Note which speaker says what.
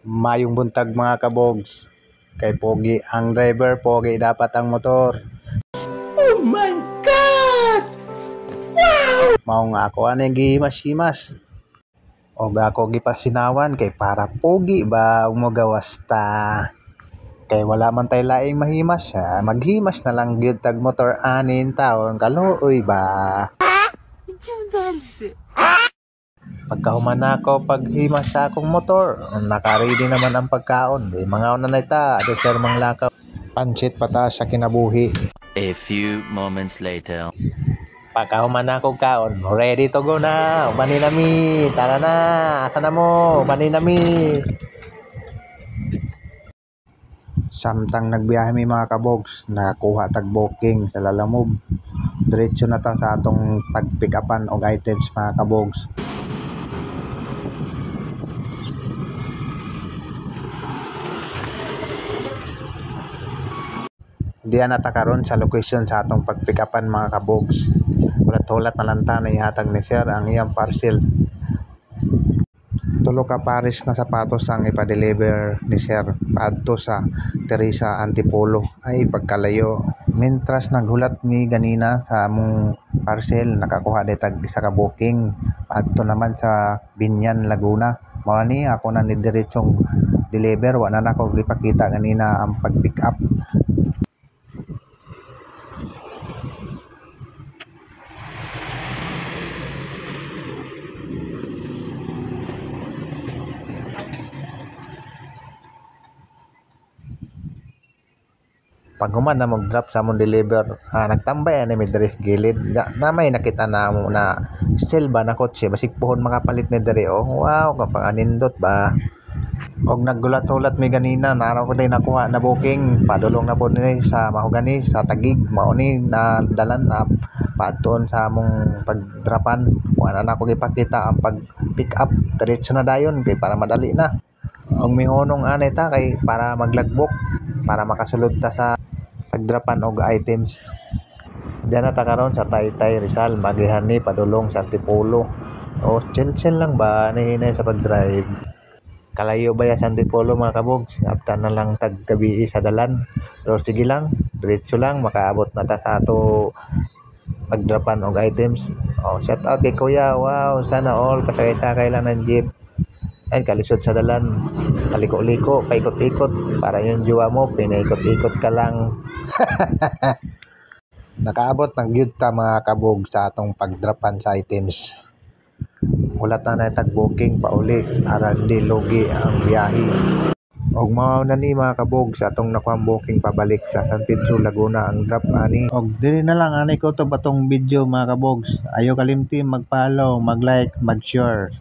Speaker 1: Mayong buntag mga kabogs. Kay pogi ang driver, pogi dapat ang motor.
Speaker 2: Oh my God! Wow!
Speaker 1: Mao nga ako ani gihimas-himas. Og ako gipasinawan kay para pogi ba mo gawas ta. Kay wala man tay laing mahimas, maghimas na lang gyud tag motor anin taon kaluoy ba. Pagkahuman ako paghimas sa akong motor, naka-ready naman ang pagkaon. Mga una na ita, ado sir mang lakaw. Pansit pataas sa kinabuhi.
Speaker 3: A few moments later.
Speaker 1: Pagkahuman na akong kaon, ready to go na. Umani nami, tara na, asa na mo, umani nami. Samtang nagbiyahe mi mga kabogs, nakakuha tag booking sa Lalamove. Diretso na ta sa atong pag-pick upan og items mga kabogs. Diyan na ta karon sa location sa atong pag-pick upan mga kabogs. Hulat-hulat na lang ta na ihatag ni sir ang iyang parcel. Tulo ka pares na sapatos ang ipa-deliver ni sir paadto sa Teresa Antipolo ay pagkalayo. Mintras naghulat mi ganina sa among parcel, nakakuha tag isa ka booking paadto naman sa Binyan, Laguna. Mao ni ako na ni diretsong deliver, wa na nako gipakita ganina ang pag-pick up. Pag human na mag-drop sa among deliver, nagtambay ani mi diri sa gilid. Na may nakita na mo na silba na kotse, basig pohon makapalit mi diri. Oh, wow, kapag anindot ba. Og naggulat-ulat mi ganina, naraw ko day nakuha na booking, padulong na po ni sa Mahogany sa Tagig. Mao ni na dalan na paadton sa among pagdrapan. Wala na ko gipakita ang pag-pick up, diretso na dayon kay para madali na. Og mihunong anay ta kay para maglagbok, para makasulod ta sa pagdrapan og items. Diyan na ta karon sa Taytay Rizal, magihan ni padulong sa Antipolo. O chill lang ba nihinay sa pagdrive. Kalayo ba ya sa Antipolo mga kabogs? After na lang tag gabi sa dalan. Pero sige lang, diretso lang makaabot na ta sa ato pagdrapan og items. Oh, shout out kay Kuya. Wow, sana all pasakay-sakay lang ng jeep. Ay kalisod sa dalan, kaliko-liko, paikot-ikot para yung jowa mo, pinaikot-ikot ka lang. Nakaabot ng gyud ta mga kabog sa atong pagdrapan sa items. Ulat na tag booking pauli aron di logi ang biyahe. Og mao na ni mga kabog sa atong nakuha booking pabalik sa San Pedro, Laguna ang drop ani. Og dili na lang ani ko to batong video mga kabogs. Ayo kalimti mag-follow, mag-like, mag-share.